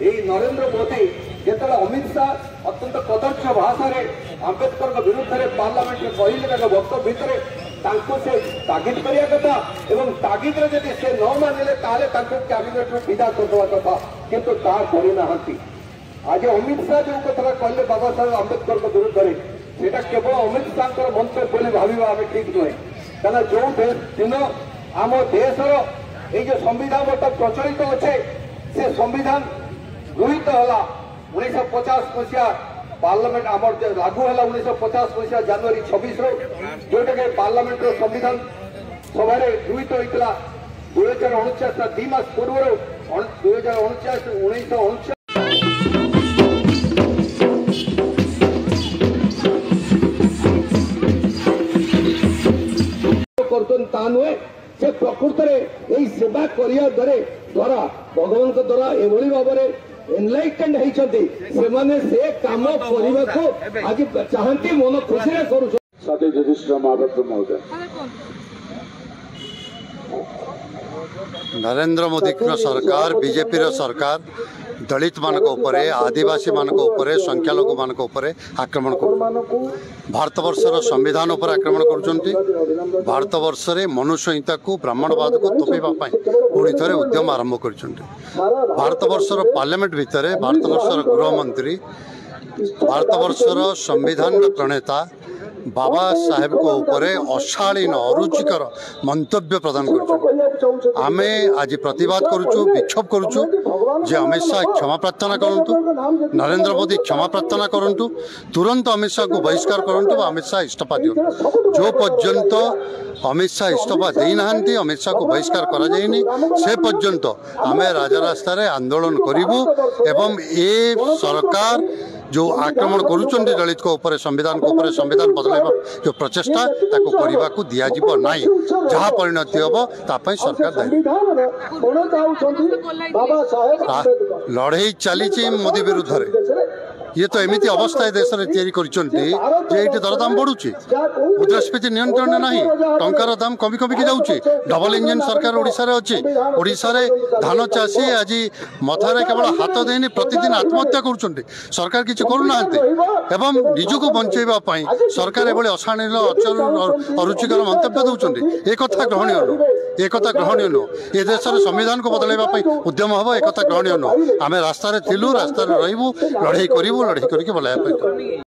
এই নরেন্দ্র মোदी যেতବେଳେ अमित शाह अत्यंत कदर्थ भाषा आंबेडकर विरुद्ध पार्लियामेंट में कहले वक्तव्य भितर से तागिद करिया कथा एवं तागिद रे जदि से न मानिले ताले कैबिनेट में विदा करदेवा कथा किंतु ता करना आज अमित शाह जो कथा कहले बाबा साहेब आंबेडकर विरुद्ध में सेटा केवल अमित शाह मंतव्य बोली भाविबा आमे ठीक नुहे कहना जो दिन आम देशर ये जो संविधान बर्तमान प्रचलित अच्छे से संविधान गृहीत है 1950 मसीहा पार्लियामेंट आम लागू है 1950 मसीहा जनवरी 26 जोटा कि पार्लियामेंट संविधान सभा गृहीत होता 2049 2 मास पूर्व 2049 नुहे से प्रकृत में सेवा करिया द्वारा भगवान द्वारा एभली भाव में एनलाइटेंड होती से काम करने को आज चाहती मन खुशी कर युधिष्ठिर महापात्र महोदय नरेंद्र मोदी सरकार बीजेपी सरकार दलित मान आदिवासी मान संख्यालघु मान आक्रमण कर भारत वर्षर संविधान पर आक्रमण कर भारत वर्ष में मनुष्यहिंता को ब्राह्मणवाद को तोपाई पुणी थे उद्यम आरंभ कर भारत वर्षर पार्लियामेंट भितर भारत वर्षर गृहमंत्री भारत वर्षर संविधान प्रणेता बाबा साहेब को ऊपर अशालीन अरुचिकर मंतव्य प्रदान कर आमे आज प्रतिवाद करुचु विक्षोभ करुचु जे अमित शाह क्षमा प्रार्थना करंतु नरेंद्र मोदी क्षमा प्रार्थना करंतु तुरंत अमित शाह को बहिष्कार करंतु अमित शाह इस्तीफा दियो जो पर्यंत अमित शाह इस्तीफा देना अमित शाह को बहिष्कार करा जायनि से पर्यंत आमे राजरास्ता आंदोलन करूँ एवं ए सरकार जो आक्रमण करुँच दलित को ऊपर संविधान को ऊपर संविधान बदलैबा जो प्रचेषा ताको करबा को दिया जीव नाही जहाँ परिणति हम तापाई सरकार दायी लड़ाई चली मोदी विरुद्ध ये तो एमती अवस्था देश में तैयारी दरदाम बढ़ुची मुद्रास्फीति नियंत्रण ना टंकार दाम कमी कमी जाऊँगी डबल इंजन सरकार ओडिशा रे अच्छी ओडिशा रे धान चाषी आज मथारे केवल हाथ देनी प्रतिदिन आत्महत्या कर सरकार किसी करूना एवं निजक बंचाई सरकार एभली अशालीन अरुचिकर मंतव्य दौरान एक ग्रहणीय नुह एक ग्रहणीय नुह ये देश में संविधान को बदलैवाई उद्यम हम एक ग्रहणीय नुह आम रास्तार थिलु रास्तार रही लड़ाई करूँ लड़ाई करके बोलाया।